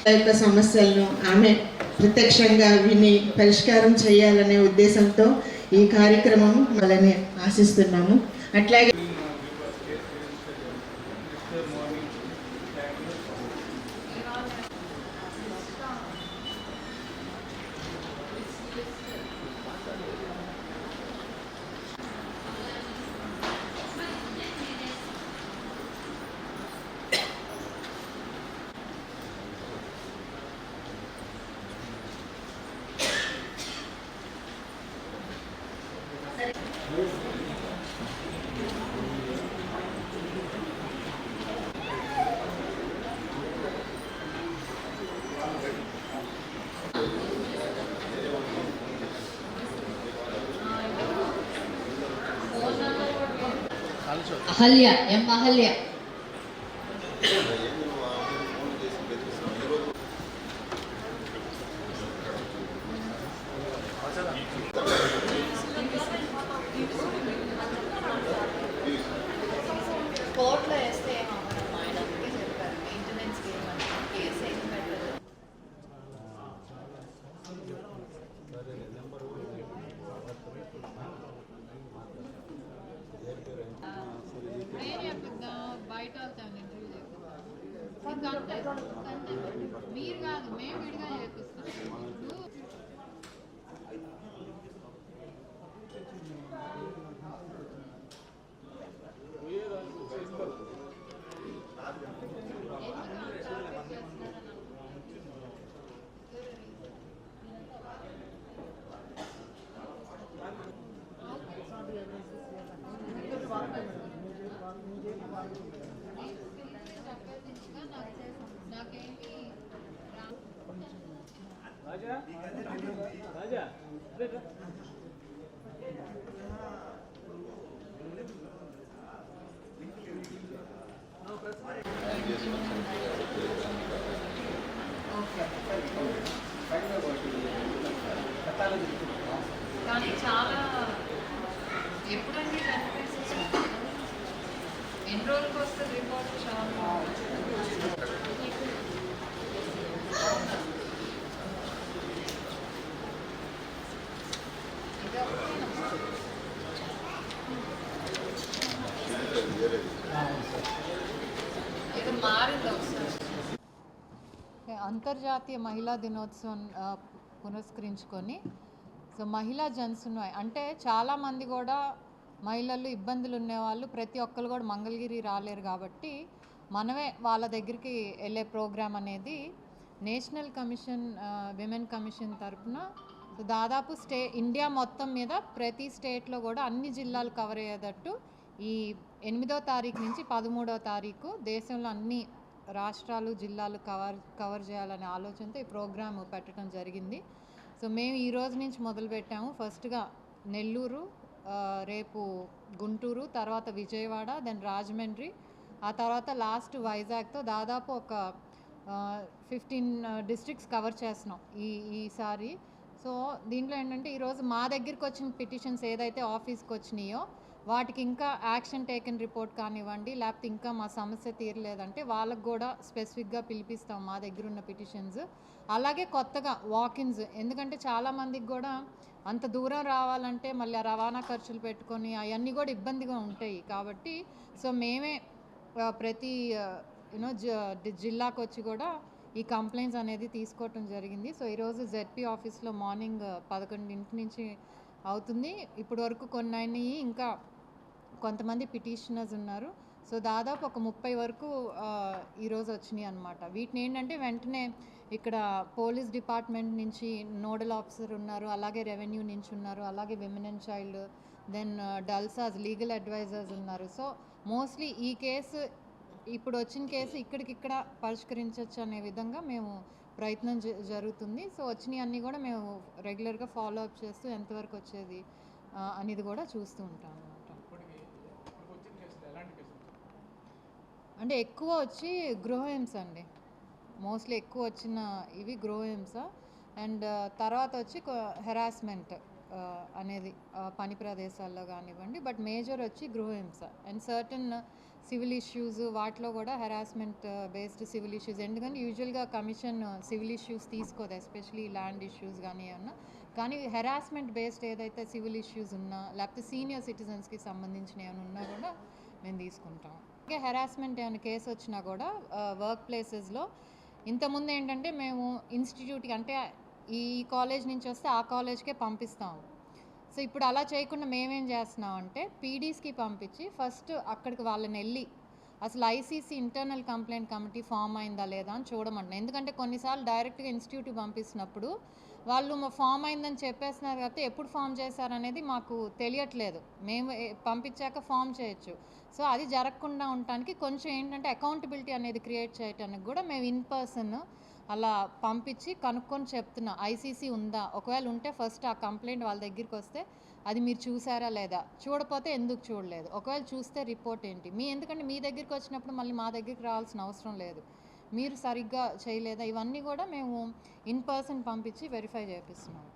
యొక్క సమస్యలను ఆమె ప్రత్యక్షంగా విని పరిష్కారం చేయాలనే ఉద్దేశంతో ఈ కార్యక్రమం మనల్ని ఆశిస్తున్నాము. అట్లాగే అహల్య ఎం అహల్య కోర్టులో వేస్తే ఆయనకి చెప్పారు మెయింటెనెన్స్ కేసు ఏం పెట్టదు. బయట మీరు కాదు మేము విడిగా చేపిస్తాం. కానీ చాలా ఎప్పుడండి ఎన్ని రోజులకు వస్తుంది రిపోర్ట్? చాలా ఇది మారింది ఒకసారి. అంతర్జాతీయ మహిళా దినోత్సవం పురస్కరించుకొని సో మహిళా జన్సున్నాయి అంటే చాలామంది కూడా మహిళలు ఇబ్బందులు ఉండేవాళ్ళు ప్రతి ఒక్కరు కూడా మంగళగిరి రాలేరు కాబట్టి మనమే వాళ్ళ దగ్గరికి వెళ్ళే ప్రోగ్రాం అనేది నేషనల్ కమిషన్ విమెన్ కమిషన్ తరఫున సో దాదాపు ఇండియా మొత్తం మీద ప్రతి స్టేట్లో కూడా అన్ని జిల్లాలు కవర్ అయ్యేటట్టు ఈ 8వ తారీఖు నుంచి 13వ తారీఖు దేశంలో అన్ని రాష్ట్రాలు జిల్లాలు కవర్ చేయాలనే ఆలోచనతో ఈ ప్రోగ్రాం పెట్టడం జరిగింది. సో మేము ఈ రోజు నుంచి మొదలుపెట్టాము. ఫస్ట్గా నెల్లూరు, రేపు గుంటూరు, తర్వాత విజయవాడ, దెన్ రాజమండ్రి, ఆ తర్వాత లాస్ట్ వైజాగ్తో దాదాపు ఒక 15 డిస్ట్రిక్ట్స్ కవర్ చేస్తున్నాం ఈసారి. సో దీంట్లో ఏంటంటే ఈరోజు మా దగ్గరికి వచ్చిన పిటిషన్స్ ఏదైతే ఆఫీస్కి వచ్చినాయో వాటికి ఇంకా యాక్షన్ టేకన్ రిపోర్ట్ కానివ్వండి, లేకపోతే ఇంకా మా సమస్య తీరలేదంటే వాళ్ళకు కూడా స్పెసిఫిక్గా పిలిపిస్తాం మా దగ్గర ఉన్న పిటిషన్స్. అలాగే కొత్తగా వాకిన్స్, ఎందుకంటే చాలామందికి కూడా అంత దూరం రావాలంటే మళ్ళీ ఆ రవాణా ఖర్చులు పెట్టుకొని అవన్నీ కూడా ఇబ్బందిగా ఉంటాయి కాబట్టి సో మేమే ప్రతి జిల్లాకు వచ్చి కూడా ఈ కంప్లైంట్స్ అనేది తీసుకోవటం జరిగింది. సో ఈరోజు జెడ్పీ ఆఫీస్లో మార్నింగ్ 11 నుంచి అవుతుంది. ఇప్పటి వరకు కొన్ని అయినాయి, ఇంకా కొంతమంది పిటిషనర్స్ ఉన్నారు. సో దాదాపు ఒక 30 వరకు ఈరోజు వచ్చినాయి అన్నమాట. వీటిని ఏంటంటే వెంటనే ఇక్కడ పోలీస్ డిపార్ట్మెంట్ నుంచి నోడల్ ఆఫీసర్ ఉన్నారు, అలాగే రెవెన్యూ నుంచి ఉన్నారు, అలాగే విమెన్ అండ్ చైల్డ్, దెన్ డల్సాస్ లీగల్ అడ్వైజర్స్ ఉన్నారు. సో మోస్ట్లీ ఈ కేసు ఇప్పుడు వచ్చిన కేసు ఇక్కడికిక్కడ పరిష్కరించవచ్చు అనే విధంగా మేము ప్రయత్నం జరుగుతుంది. సో వచ్చినవి అన్నీ కూడా మేము రెగ్యులర్గా ఫాలో అప్ చేస్తూ ఎంతవరకు వచ్చేది అనేది కూడా చూస్తూ ఉంటాం అన్నమాట. అంటే ఎక్కువ వచ్చి గృహహింస అండి, మోస్ట్లీ ఎక్కువ వచ్చిన ఇవి గృహహింస. అండ్ తర్వాత వచ్చి హెరాస్మెంట్, అనేది పని ప్రదేశాల్లో కానివ్వండి, బట్ మేజర్ వచ్చి గృహహింస అండ్ సర్టన్ సివిల్ ఇష్యూస్ వాటిలో కూడా హెరాస్మెంట్ బేస్డ్ సివిల్ ఇష్యూస్. ఎందుకంటే యూజువల్గా కమిషన్ సివిల్ ఇష్యూస్ తీసుకోదు, ఎస్పెషలీ ల్యాండ్ ఇష్యూస్ కానీ ఏమన్నా. కానీ హెరాస్మెంట్ బేస్డ్ ఏదైతే సివిల్ ఇష్యూస్ ఉన్నా, లేకపోతే సీనియర్ సిటిజన్స్కి సంబంధించిన ఏమైనా ఉన్నా కూడా మేము తీసుకుంటాం. అలాగే హెరాస్మెంట్ ఏమైనా కేసు వచ్చినా కూడా వర్క్ ప్లేసెస్లో ఇంతకుముందు ఏంటంటే మేము ఇన్స్టిట్యూట్కి, అంటే ఈ కాలేజ్ నుంచి వస్తే ఆ కాలేజ్కే పంపిస్తాము. సో ఇప్పుడు అలా చేయకుండా మేమేం చేస్తున్నామంటే పీడీస్కి పంపించి ఫస్ట్ అక్కడికి వాళ్ళని వెళ్ళి అసలు ICC internal complaint committee form అయిందా లేదా అని చూడమంటున్నాం. ఎందుకంటే కొన్నిసార్లు డైరెక్ట్గా ఇన్స్టిట్యూట్కి పంపిస్తున్నప్పుడు వాళ్ళు మా ఫామ్ అయిందని చెప్పేస్తున్నారు కాబట్టి ఎప్పుడు ఫామ్ చేశారనేది మాకు తెలియట్లేదు. మేము పంపించాక ఫామ్ చేయొచ్చు. సో అది జరగకుండా ఉండటానికి కొంచెం ఏంటంటే అకౌంటబిలిటీ అనేది క్రియేట్ చేయడానికి కూడా మేము ఇన్ పర్సన్ అలా పంపించి కనుక్కొని చెప్తున్నా ఐసీసీ ఉందా, ఒకవేళ ఉంటే ఫస్ట్ ఆ కంప్లైంట్ వాళ్ళ దగ్గరికి వస్తే అది మీరు చూసారా లేదా, చూడపోతే ఎందుకు చూడలేదు, ఒకవేళ చూస్తే రిపోర్ట్ ఏంటి, ఎందుకంటే మీ దగ్గరికి వచ్చినప్పుడు మళ్ళీ మా దగ్గరికి రావాల్సిన అవసరం లేదు, మీరు సరిగ్గా చేయలేదా, ఇవన్నీ కూడా మేము ఇన్ పర్సన్ పంపించి వెరిఫై చేపిస్తున్నాము.